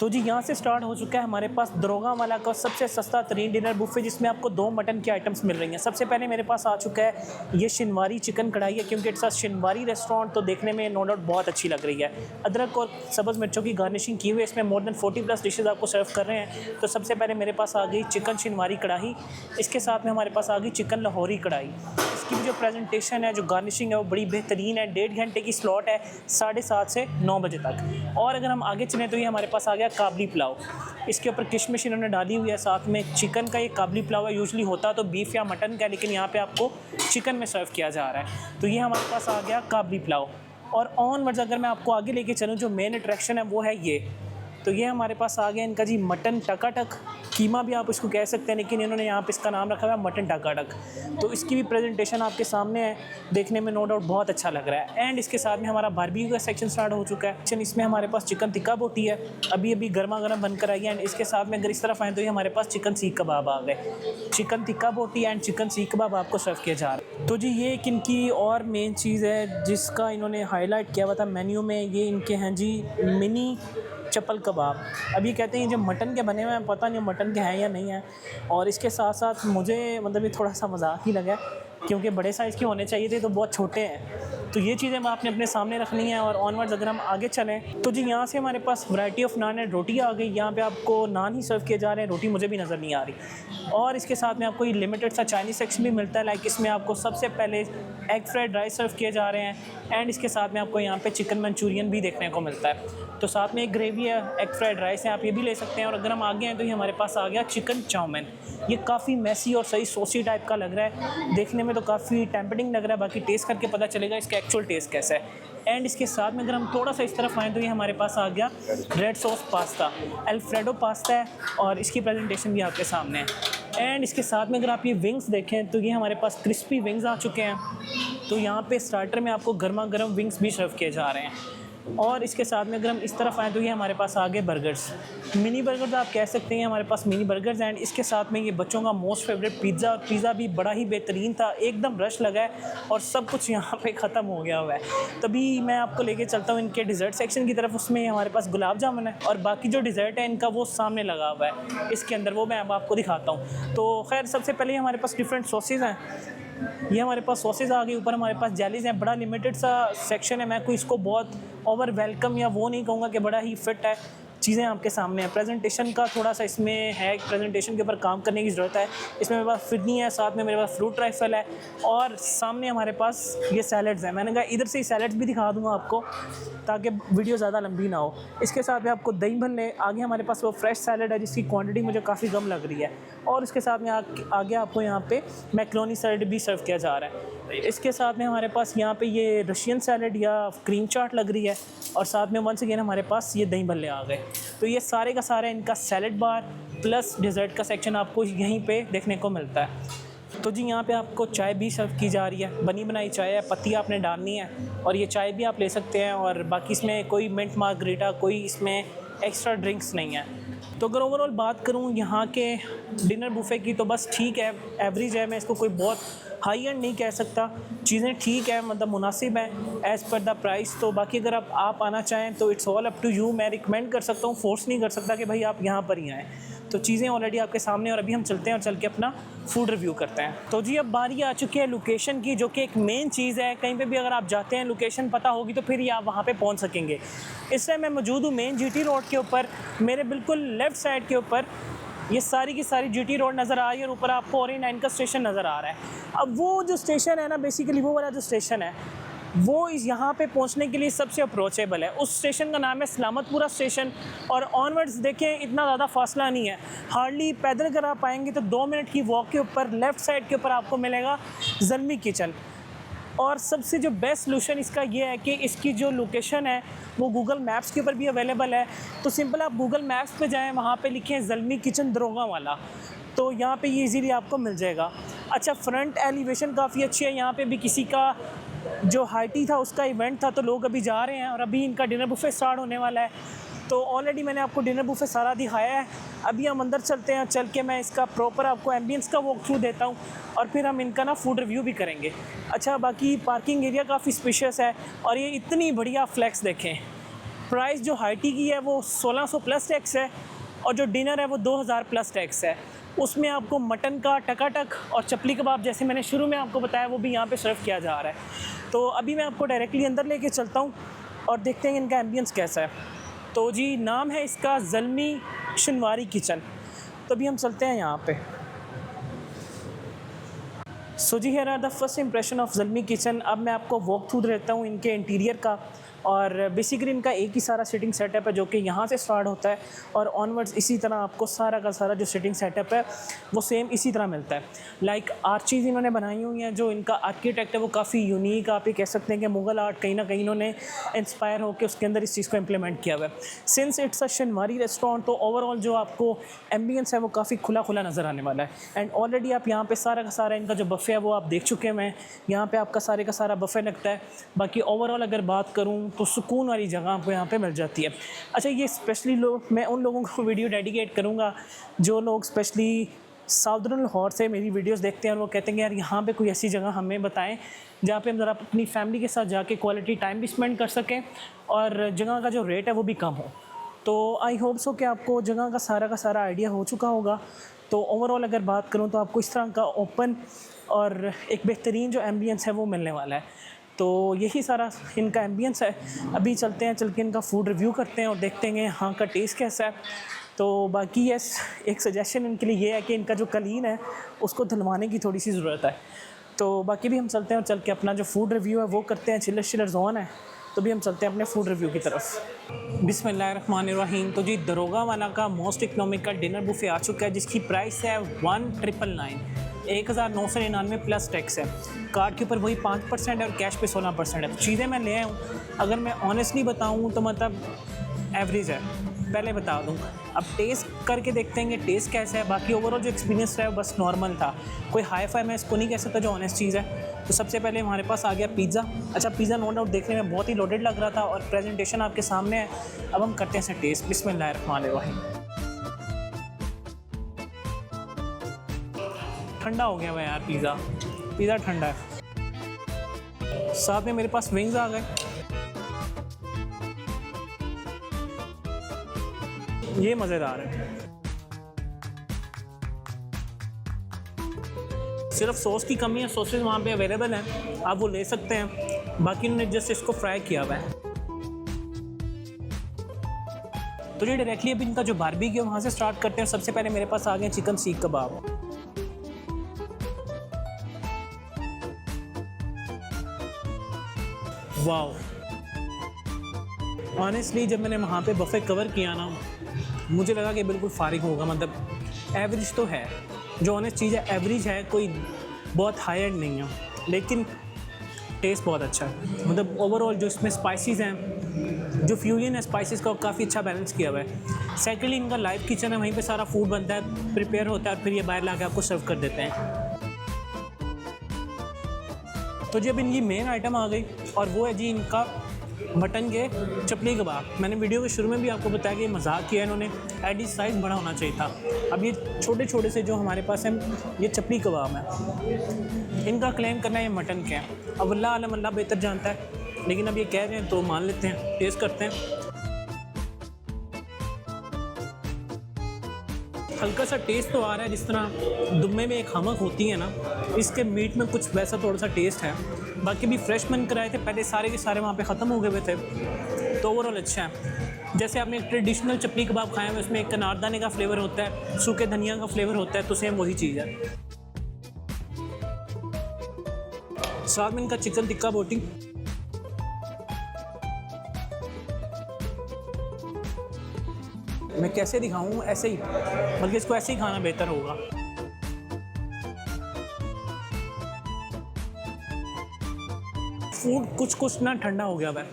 तो जी यहाँ से स्टार्ट हो चुका है हमारे पास दरोगा वाला का सबसे सस्ता तरीन डिनर बुफे, जिसमें आपको 2 मटन के आइटम्स मिल रही हैं। सबसे पहले मेरे पास आ चुका है ये शिनवारी चिकन कढ़ाई है, क्योंकि इट्स अ शिनवारी रेस्टोरेंट, तो देखने में नो डाउट बहुत अच्छी लग रही है। अदरक और सब्ज़ मिर्चों की गार्निशिंग की हुई है, इसमें मोर देन 40+ डिशेज़ आपको सर्व कर रहे हैं। तो सबसे पहले मेरे पास आ गई चिकन शिनवारी कढ़ाई, इसके साथ में हमारे पास आ गई चिकन लाहौरी कढ़ाई। इसकी भी जो प्रेजेंटेशन है, जो गार्निशिंग है, वो बड़ी बेहतरीन है। 1.5 घंटे की स्लॉट है, 7:30 से 9 बजे तक। और अगर हम आगे चलें तो ये हमारे पास आ गया काबली पुलाव। इसके ऊपर किशमिश इन्होंने डाली हुई है, साथ में चिकन का ये काबली पुलाव है। यूजुअली होता तो बीफ या मटन का, लेकिन यहाँ पे आपको चिकन में सर्व किया जा रहा है। तो ये हमारे पास आ गया काबली पुलाव। और ऑनवर्ड्स अगर मैं आपको आगे लेके चलूँ, जो मेन अट्रैक्शन है वो है ये। तो ये हमारे पास आ गया इनका जी मटन टकाटक, कीमा भी आप इसको कह सकते हैं, लेकिन इन्होंने यहाँ पे इसका नाम रखा हुआ है मटन टकाटक। तो इसकी भी प्रेजेंटेशन आपके सामने है, देखने में नो डाउट बहुत अच्छा लग रहा है। एंड इसके साथ में हमारा बारबेक्यू का सेक्शन स्टार्ट हो चुका है। इसमें हमारे पास चिकन टिक्का बोटी है, अभी अभी गर्मा गर्म बनकर आई है। एंड इसके साथ में अगर इस तरफ आए तो ये हमारे पास चिकन सीख कबाब आ गए। चिकन टिक्का बोटी एंड चिकन सीख कबाब आपको सर्व किया जा रहा है। तो जी ये एक इनकी और मेन चीज़ है जिसका इन्होंने हाईलाइट किया हुआ था मेन्यू में, ये इनके हैं जी मिनी चप्पल कबाब। अब ये कहते हैं जो मटन के बने हुए हैं, पता नहीं मटन के हैं या नहीं है। और इसके साथ साथ मुझे मतलब ये थोड़ा सा मजाक ही लगा, क्योंकि बड़े साइज़ के होने चाहिए थे, तो बहुत छोटे हैं। तो ये चीज़ें आपने अपने सामने रखनी है। और ऑनवर्ड्स अगर हम आगे चलें तो जी यहाँ से हमारे पास वैरायटी ऑफ नान एंड रोटी आ गई। यहाँ पे आपको नान ही सर्व किए जा रहे हैं, रोटी मुझे भी नज़र नहीं आ रही। और इसके साथ में आपको ये लिमिटेड सा चाइनीज़ सेक्शन भी मिलता है। लाइक इसमें आपको सबसे पहले एग फ्राइड राइस सर्व किए जा रहे हैं। एंड इसके साथ में आपको यहाँ पे चिकन मंचूरियन भी देखने को मिलता है। तो साथ में एक ग्रेवी है, एग फ्राइड राइस है, आप ये भी ले सकते हैं। और अगर हम आगे हैं तो ये हमारे पास आ गया चिकन चाउमीन। ये काफ़ी मैसी और सही सॉसी टाइप का लग रहा है, देखने में तो काफ़ी टेम्पटिंग लग रहा है। बाकी टेस्ट करके पता चलेगा इसका एक्चुअल टेस्ट कैसा है। एंड इसके साथ में अगर हम थोड़ा सा इस तरफ आएँ तो ये हमारे पास आ गया red sauce pasta, alfredo pasta है। और इसकी प्रेजेंटेशन भी आपके सामने है। एंड इसके साथ में अगर आप ये विंग्स देखें तो ये हमारे पास क्रिस्पी विंग्स आ चुके हैं। तो यहाँ पे स्टार्टर में आपको गर्मा गर्म विंग्स भी सर्व किए जा रहे हैं। और इसके साथ में अगर हम इस तरफ आएँ तो ये हमारे पास आ गए बर्गर्स, मिनी बर्गर्स आप कह सकते हैं, हमारे पास मिनी बर्गर्स। एंड इसके साथ में ये बच्चों का मोस्ट फेवरेट पिज़्ज़ा, और पिज़्ज़ा भी बड़ा ही बेहतरीन था, एकदम रश लगा है और सब कुछ यहाँ पे ख़त्म हो गया हुआ है। तभी मैं आपको लेके चलता हूँ इनके डिज़र्ट सेक्शन की तरफ। उसमें हमारे पास गुलाब जामुन है और बाकी जो डिज़र्ट है इनका वो सामने लगा हुआ है इसके अंदर, वो मैं अब आपको दिखाता हूँ। तो खैर सबसे पहले हमारे पास डिफरेंट सॉसेज हैं। ये हमारे पास सॉसेज आ गई, ऊपर हमारे पास जेलीज हैं। बड़ा लिमिटेड सा सेक्शन है, मैं कोई इसको बहुत ओवर वेलकम या वो नहीं कहूँगा कि बड़ा ही फिट है। चीज़ें आपके सामने हैं। प्रेजेंटेशन का थोड़ा सा इसमें है, प्रेजेंटेशन के ऊपर काम करने की ज़रूरत है। इसमें मेरे पास फिरनी है, साथ में मेरे पास फ्रूट राइफल है और सामने हमारे पास ये सैलड्स हैं। मैंने कहा इधर से ही सैलड्स भी दिखा दूँगा आपको ताकि वीडियो ज़्यादा लंबी ना हो। इसके साथ में आपको दही भल्ले आगे हमारे पास वो फ्रेश सैलड है जिसकी क्वांटिटी मुझे काफ़ी कम लग रही है। और इसके साथ में आगे आपको यहाँ पे मैक्रोनी सैलड भी सर्व किया जा रहा है। इसके साथ में हमारे पास यहाँ पे ये रशियन सैलड या क्रीम चाट लग रही है। और साथ में वंस अगेन हमारे पास ये दही भल्ले आ गए। तो ये सारे का सारा इनका सैलड बार प्लस डिज़र्ट का सेक्शन आपको यहीं पे देखने को मिलता है। तो जी यहाँ पे आपको चाय भी सर्व की जा रही है, बनी बनाई चाय है, पत्ती आपने डालनी है और ये चाय भी आप ले सकते हैं। और बाकी इसमें कोई मिंट मार्गरीटा, कोई इसमें एक्स्ट्रा ड्रिंक्स नहीं है। तो अगर ओवरऑल बात करूँ यहाँ के डिनर बुफे की तो बस ठीक है, एवरेज है। मैं इसको कोई बहुत हाई एंड नहीं कह सकता, चीज़ें ठीक है, मतलब मुनासिब हैं एज़ पर द प्राइस। तो बाकी अगर आप आना चाहें तो it's all up to you. मैं रिकमेंड कर सकता हूँ, फोर्स नहीं कर सकता कि भाई आप यहाँ पर ही आएँ। तो चीज़ें ऑलरेडी आपके सामने और अभी हम चलते हैं और चल के अपना फूड रिव्यू करते हैं। तो जी अब बारी आ चुकी है लोकेशन की, जो कि एक मेन चीज़ है। कहीं पे भी अगर आप जाते हैं लोकेशन पता होगी तो फिर ही आप वहाँ पे पहुँच सकेंगे। इस टाइम मैं मौजूद हूँ मेन जीटी रोड के ऊपर। मेरे बिल्कुल लेफ़्ट साइड के ऊपर ये सारी की सारी जीटी रोड नज़र आ रही है और ऊपर आपको ओरी 9 का स्टेशन नज़र आ रहा है। अब वो जो स्टेशन है ना, बेसिकली वो वाला जो स्टेशन है वो इस यहाँ पे पहुँचने के लिए सबसे अप्रोचेबल है। उस स्टेशन का नाम है सलामतपुरा स्टेशन। और ऑनवर्ड्स देखें इतना ज़्यादा फासला नहीं है, हार्डली पैदल अगर आप आएंगे तो 2 मिनट की वॉक के ऊपर लेफ़्ट साइड के ऊपर आपको मिलेगा ज़ल्मी किचन। और सबसे जो बेस्ट सोल्यूशन इसका ये है कि इसकी जो लोकेशन है वो गूगल मैप्स के ऊपर भी अवेलेबल है। तो सिंपल आप गूगल मैप्स पे जाएं, वहाँ पे लिखें ज़ल्मी किचन दरोगा वाला, तो यहाँ पे ये इजीली आपको मिल जाएगा। अच्छा, फ्रंट एलिवेशन काफ़ी अच्छी है। यहाँ पे भी किसी का जो हाइटी था उसका इवेंट था तो लोग अभी जा रहे हैं और अभी इनका डिनर बुफे स्टार्ट होने वाला है। तो ऑलरेडी मैंने आपको डिनर बुफे सारा दिखाया है। अभी हम अंदर चलते हैं, चल के मैं इसका प्रॉपर आपको एम्बियंस का वॉक थ्रू देता हूँ और फिर हम इनका ना फूड रिव्यू भी करेंगे। अच्छा, बाकी पार्किंग एरिया काफ़ी स्पेशियस है और ये इतनी बढ़िया फ्लैक्स देखें, प्राइस जो हाई टी की है वो 1600 प्लस टैक्स है, और जो डिनर है वो 2000 प्लस टैक्स है। उसमें आपको मटन का टकाटक और चपली कबाब, जैसे मैंने शुरू में आपको बताया, वो भी यहाँ पे सर्व किया जा रहा है। तो अभी मैं आपको डायरेक्टली अंदर लेके चलता हूँ और देखते हैं इनका एम्बियंस कैसा है। तो जी नाम है इसका ज़ल्मी शिनवारी किचन। तो अभी हम चलते हैं यहाँ पे। सो जी here are the first impression of Zalmi kitchen. अब मैं आपको वॉक थ्रू देता हूँ इनके इंटीरियर का। और बेसिकली इनका एक ही सारा सिटिंग सेटअप है जो कि यहाँ से स्टार्ट होता है और ऑनवर्ड्स इसी तरह आपको सारा का सारा जो सिटिंग सेटअप है वो सेम इसी तरह मिलता है। लाइक आर्चीज़ इन्होंने बनाई हुई हैं। जो इनका आर्किटेक्ट है वो काफ़ी यूनिक, आप ये कह सकते हैं कि मुग़ल आर्ट कहीं ना कहीं इन्होंने इंस्पायर होकर उसके अंदर इस चीज़ को इम्प्लीमेंट किया हुआ है। Since it's a Shinwari restaurant, तो ओवरऑल जो आपको एम्बियंस है वो काफ़ी खुला खुला नज़र आने वाला है। एंड ऑलरेडी आप यहाँ पे सारा का सारा इनका जो बफ़े है वो आप देख चुके हैं। यहाँ पे आपका सारे का सारा बफ़े लगता है। बाकी ओवरऑल अगर बात करूँ तो सुकून वाली जगह आपको यहाँ पे मिल जाती है। अच्छा, ये स्पेशली लोग, मैं उन लोगों को वीडियो डेडिकेट करूँगा जो लोग स्पेशली साउदर्न लाहौर से मेरी वीडियोस देखते हैं और वो कहते हैं कि यार यहाँ पे कोई ऐसी जगह हमें बताएं जहाँ पे हम ज़रा अपनी फैमिली के साथ जाके क्वालिटी टाइम भी स्पेंड कर सकें और जगह का जो रेट है वो भी कम हो। तो आई होप सो कि आपको जगह का सारा आइडिया हो चुका होगा। तो ओवरऑल अगर बात करूँ तो आपको इस तरह का ओपन और एक बेहतरीन जो एम्बियंस है वो मिलने वाला है। तो यही सारा इनका एम्बियंस है। अभी चलते हैं, चल के इनका फूड रिव्यू करते हैं और देखते हैं यहाँ का टेस्ट कैसा है। तो बाकी यस, एक सजेशन इनके लिए ये है कि इनका जो कलीन है उसको धुलवाने की थोड़ी सी ज़रूरत है। तो बाकी भी हम चलते हैं और चल के अपना जो फूड रिव्यू है वो करते हैं। चिलर जोन है, तो भी हम चलते हैं अपने फूड रिव्यू की तरफ। बिस्मिल्लाहिर्रहमानिर्रहीम। तो जी दरोगा वाला का मोस्ट इकनॉमिकल डिनर बुफे आ चुका है जिसकी प्राइस है 1999, 1999 प्लस टैक्स है। कार्ड के ऊपर वही 5% है और कैश पे 16% है। तो चीज़ें मैं ले आया हूँ, अगर मैं ऑनेस्टली बताऊँ तो मतलब एवरेज है, पहले बता दूँ। अब टेस्ट करके देखते हैं कि टेस्ट कैसा है। बाकी ओवरऑल जो एक्सपीरियंस रहा है बस नॉर्मल था, कोई हाई फाई मैं इसको नहीं कह सकता जो ऑनेस्ट चीज़ है। तो सबसे पहले हमारे पास आ गया पिज़्ज़ा। अच्छा, पिज़्ज़ा नो डाउट देखने में बहुत ही लोडेड लग रहा था और प्रेजेंटेशन आपके सामने है। अब हम करते हैं इसे टेस्ट। बिस्मिल्लाहिर्रहमानिर्रहीम। ठंडा हो गया हुआ यार पिज़्ज़ा ठंडा है। साथ में मेरे पास विंग्स आ गए। ये मज़ेदार है। सिर्फ सॉस की कमी है, सॉसेज वहाँ पे अवेलेबल हैं, आप वो ले सकते हैं। बाकी उन्होंने जस्ट इसको फ्राई किया हुआ है। तो ये डायरेक्टली अभी इनका जो बारबेक्यू है वहाँ से स्टार्ट करते हैं। सबसे पहले मेरे पास आ गए चिकन सीख कबाब। वाओ, ऑनेस्टली जब मैंने वहाँ पे बफे कवर किया ना, मुझे लगा कि बिल्कुल फारिग होगा। मतलब एवरेज तो है, जो ऑनेस्ट चीज़ है एवरेज है, कोई बहुत हाई एंड नहीं है, लेकिन टेस्ट बहुत अच्छा है। मतलब ओवरऑल जो इसमें स्पाइसेस हैं, जो फ्यूजन है स्पाइसेस का, काफ़ी अच्छा बैलेंस किया हुआ है। सेकेंडली इनका लाइव किचन है, वहीं पे सारा फूड बनता है, प्रिपेयर होता है और फिर ये बाहर ला के आपको सर्व कर देते हैं। तो जब इनकी मेन आइटम आ गई और वो है जी इनका मटन के चपली कबाब। मैंने वीडियो के शुरू में भी आपको बताया कि मजाक किया इन्होंने, एडिश साइज़ बड़ा होना चाहिए था। अब ये छोटे छोटे से जो हमारे पास हैं ये चपली कबाब है, इनका क्लेम करना है ये मटन के हैं। अब अल्लाह आलम, अल्लाह बेहतर जानता है, लेकिन अब ये कह रहे हैं तो मान लेते हैं, टेस्ट करते हैं। हल्का सा टेस्ट तो आ रहा है, जिस तरह दुम्मे में एक हमक होती है ना, इसके मीट में कुछ वैसा थोड़ा सा टेस्ट है। बाकी भी फ्रेश बन कर आए थे, पहले सारे के सारे वहाँ पे ख़त्म हो गए हुए थे। तो ओवरऑल अच्छा है। जैसे आपने एक ट्रेडिशनल चपली कबाब खाया है, उसमें एक अनारदाने का फ्लेवर होता है, सूखे धनिया का फ्लेवर होता है, तो सेम वही चीज़ है। साथ में इनका चिकन टिक्का बोटी, मैं कैसे दिखाऊं, ऐसे ही, बल्कि इसको ऐसे ही खाना बेहतर होगा। फूड कुछ ना ठंडा हो गया है।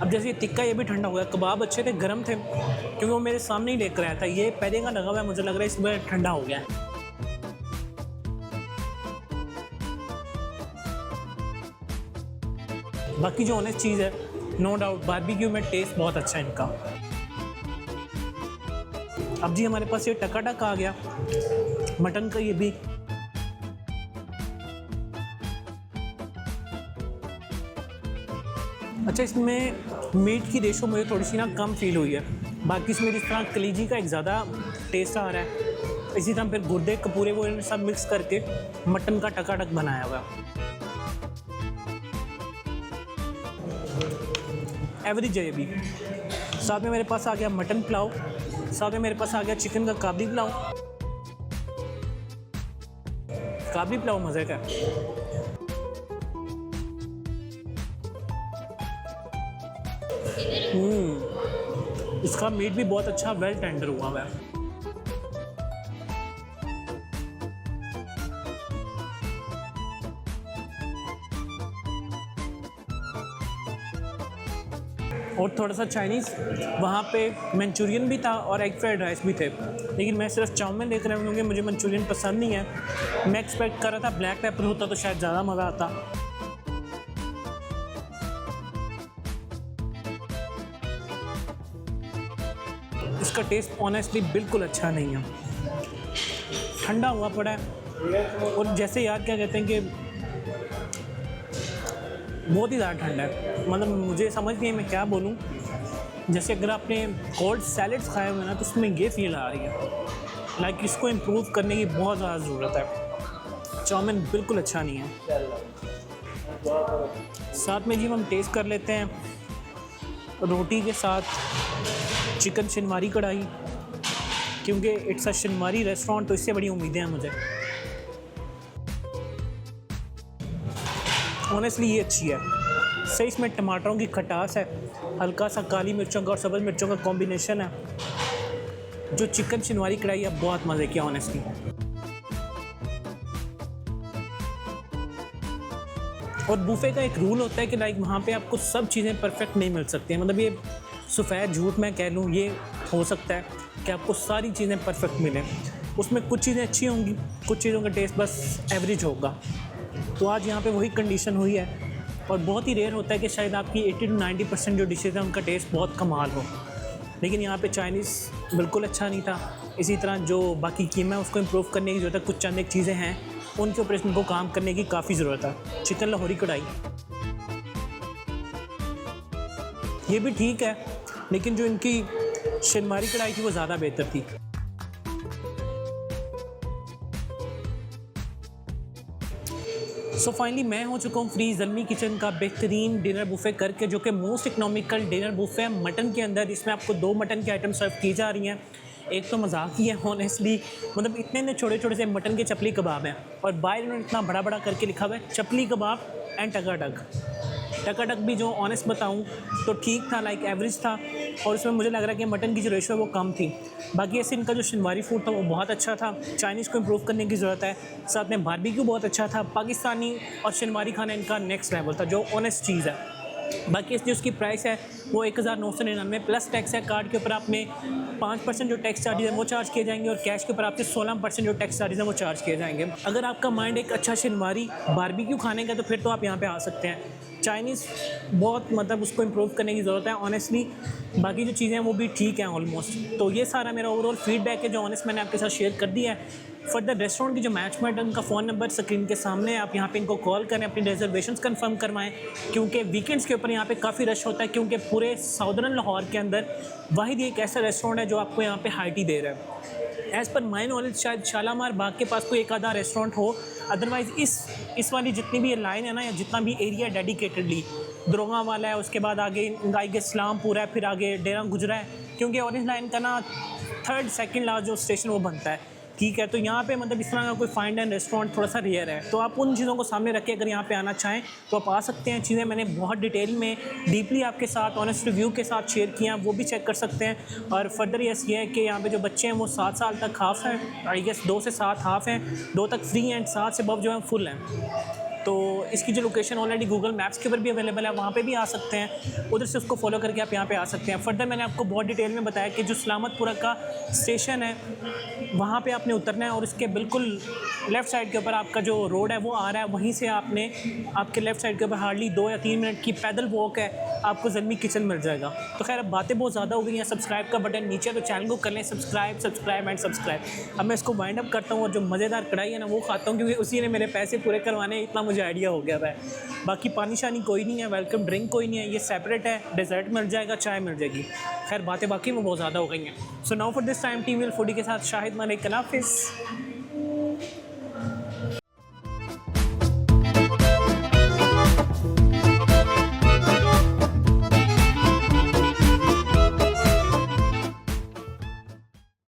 अब जैसे ये टिक्का ये भी ठंडा हो गया। कबाब अच्छे थे, गर्म थे, क्योंकि वो मेरे सामने ही लेकर आया था। ये पहले का लगा हुआ है, मुझे लग रहा है इसमें ठंडा हो गया है। बाकी जो ऑनेस्ट चीज़ है, नो डाउट बारबेक्यू में टेस्ट बहुत अच्छा है इनका। अब जी हमारे पास ये टकाटक आ गया मटन का, ये भी अच्छा। इसमें मीट की रेशो मुझे थोड़ी सी ना कम फील हुई है। बाकी इसमें जिस तरह कलीजी का एक ज़्यादा टेस्ट आ रहा है, इसी तरह फिर गुर्दे कपूरे वो सब मिक्स करके मटन का टकाटक बनाया हुआ है। एवरेज है ये भी। साथ में मेरे पास आ गया मटन पुलाव, साथ में मेरे पास आ गया चिकन का काबली पुलाव। काबली पुलाव मज़े का है। इसका मीट भी बहुत अच्छा वेल टेंडर हुआ है। और थोड़ा सा चाइनीज़ वहाँ पे मंचूरियन भी था और एग फ्राइड राइस भी थे, लेकिन मैं सिर्फ चाउमीन देख रहा हूँ क्योंकि मुझे मंचूरियन पसंद नहीं है। मैं एक्सपेक्ट कर रहा था ब्लैक पेपर होता तो शायद ज़्यादा मज़ा आता। इसका टेस्ट ऑनेस्टली बिल्कुल अच्छा नहीं है, ठंडा हुआ पड़ा है और जैसे यार क्या कहते हैं कि बहुत ही ज़्यादा ठंडा है। मतलब मुझे समझ नहीं है मैं क्या बोलूँ। जैसे अगर आपने कोल्ड सैलड्स खाए हुए ना तो उसमें ये फील आ रही है लाइक इसको इम्प्रूव करने की बहुत ज़्यादा ज़रूरत है। चाउमीन बिल्कुल अच्छा नहीं है। साथ में जी हम टेस्ट कर लेते हैं रोटी के साथ चिकन शिनवारी कढ़ाई, क्योंकि इट्स अ शिनवारी रेस्टोरेंट तो इससे बड़ी उम्मीदें हैं मुझे। ऑनेस्टली ये अच्छी है, सही इसमें टमाटरों की खटास है, हल्का सा काली मिर्चों का और सब्ज़ मिर्चों का कॉम्बिनेशन है। जो चिकन शिनवारी कढ़ाई है बहुत मज़े की ऑनेस्टली। और बुफे का एक रूल होता है कि लाइक वहाँ पे आपको सब चीज़ें परफेक्ट नहीं मिल सकती हैं। मतलब ये सफ़ेद झूठ मैं कह लूँ ये हो सकता है कि आपको सारी चीज़ें परफेक्ट मिलें। उसमें कुछ चीज़ें अच्छी होंगी, कुछ चीज़ों का टेस्ट बस एवरेज होगा। तो आज यहाँ पे वही कंडीशन हुई है और बहुत ही रेयर होता है कि शायद आपकी 80 to 90% जो डिशेज़ हैं उनका टेस्ट बहुत कमाल हो, लेकिन यहाँ पे चाइनीज़ बिल्कुल अच्छा नहीं था। इसी तरह जो बाकी कीमा है उसको इम्प्रूव करने की ज़रूरत है। कुछ चंद एक चीज़ें हैं उनके ऊपर इनको काम करने की काफ़ी ज़रूरत है। चिकन लाहौरी कढ़ाई ये भी ठीक है, लेकिन जो इनकी शिनवारी कढ़ाई थी वो ज़्यादा बेहतर थी। सो फाइनली मैं हो चुका हूँ फ्री ज़ल्मी किचन का बेहतरीन डिनर बुफे करके, जो कि मोस्ट इकनॉमिकल डिनर बुफे है मटन के अंदर। इसमें आपको 2 मटन के आइटम सर्व की जा रही हैं। एक तो मजाक ही है ऑनेस्टली, मतलब इतने छोटे छोटे से मटन के चपली कबाब हैं और बाहर इन्होंने इतना बड़ा बड़ा करके लिखा हुआ है चपली कबाब एंड टकाटक। टकाटक भी जो ऑनेस्ट बताऊं तो ठीक था, लाइक एवरेज था। और उसमें मुझे लग रहा है कि मटन की जो रेशो है वो कम थी। बाकी ऐसे इनका जो शिनवारी फूड था वो बहुत अच्छा था। चाइनीज़ को इम्प्रूव करने की ज़रूरत है। साथ में बारबेक्यू बहुत अच्छा था। पाकिस्तानी और शिनवारी खाना इनका नेक्स्ट लेवल था, जो ऑनेस्ट चीज़ है। बाकी जो उसकी प्राइस है वो 1999 प्लस टैक्स है। कार्ड के ऊपर आपने 5% जो टैक्स चार्जेज हैं वो चार्ज किए जाएंगे और कैश के ऊपर आपसे 16% जो टैक्स चार्जेज हैं वो चार्ज किए जाएंगे। अगर आपका माइंड एक अच्छा शिनवारी बारबेक्यू खाने का तो फिर तो आप यहाँ पे आ सकते हैं। चाइनीज़ बहुत मतलब उसको इम्प्रूव करने की ज़रूरत है ऑनेस्टली। बाकी जो चीज़ें हैं वो भी ठीक हैं ऑलमोस्ट। तो ये सारा मेरा ओवरऑल फीडबैक है जो ऑनेस्ट मैंने आपके साथ शेयर कर दिया है। फर्दर रेस्टोरेंट की जो मैनेजमेंट है उनका फ़ोन नंबर स्क्रीन के सामने है, आप यहाँ पे इनको कॉल करें, अपनी रिजर्वेशंस कंफर्म करवाएं, क्योंकि वीकेंड्स के ऊपर यहाँ पे काफ़ी रश होता है। क्योंकि पूरे साउदर्न लाहौर के अंदर वाहिद एक ऐसा रेस्टोरेंट है जो आपको यहाँ पे हाई टी दे रहा है। एज़ पर माई नॉलेज शायद शालामार बाग के पास कोई एक आधा रेस्टोरेंट हो, अदरवाइज़ इस वाली जितनी भी ये लाइन है ना, या जितना भी एरिया डेडिकेटेडली दरोगा वाला है, उसके बाद आगे इस्लामपुर है, फिर आगे डेरा गुजरा है, क्योंकि ऑरेंज लाइन का ना 3rd 2nd लास्ट जो स्टेशन वो बनता है। ठीक है, तो यहाँ पे मतलब इस तरह का कोई फाइन एंड रेस्टोरेंट थोड़ा सा रेयर है। तो आप उन चीज़ों को सामने रख के अगर यहाँ पे आना चाहें तो आप आ सकते हैं। चीज़ें मैंने बहुत डिटेल में डीपली आपके साथ ऑनेस्ट रिव्यू के साथ शेयर किया, वो भी चेक कर सकते हैं। और फर्दर ये है कि यहाँ पे जो बच्चे हैं वो 7 साल तक हाफ़ हैं, आई गेस 2 से 7 हाफ़ हैं, 2 तक फ्री एंड 7 से above जो है फुल हैं। तो इसकी जो लोकेशन ऑलरेडी गूगल मैप्स के ऊपर भी अवेलेबल है, वहाँ पे भी आ सकते हैं। उधर से उसको फॉलो करके आप यहाँ पे आ सकते हैं। फर्दर मैंने आपको बहुत डिटेल में बताया कि जो सलामतपुरा का स्टेशन है वहाँ पे आपने उतरना है और इसके बिल्कुल लेफ़्ट साइड के ऊपर आपका जो रोड है वो आ रहा है, वहीं से आपने आपके लेफ़्ट साइड के ऊपर हार्डली 2 या 3 मिनट की पैदल वॉक है, आपको ज़ल्मी किचन मिल जाएगा। तो खैर अब बातें बहुत ज़्यादा हो गई हैं। सब्सक्राइब का बटन नीचे है तो चैनल को कर लें सब्सक्राइब एंड सब्सक्राइब। अब मैं इसको वाइंड अप करता हूँ और जो मज़ेदार कढ़ाई है ना वो खाता हूँ, क्योंकि उसी ने मेरे पैसे पूरे करवाने, इतना मुझे आइडिया हो गया है। बाकी पानी शानी कोई नहीं है, वेलकम ड्रिंक कोई नहीं है, ये सेपरेट है। डेजर्ट मिल जाएगा, चाय मिल जाएगी। खैर बातें बाकी में बहुत ज़्यादा हो गई हैं। So now for this time team will foodie के साथ शाहिद मलिक, अल्लाह हाफिज़।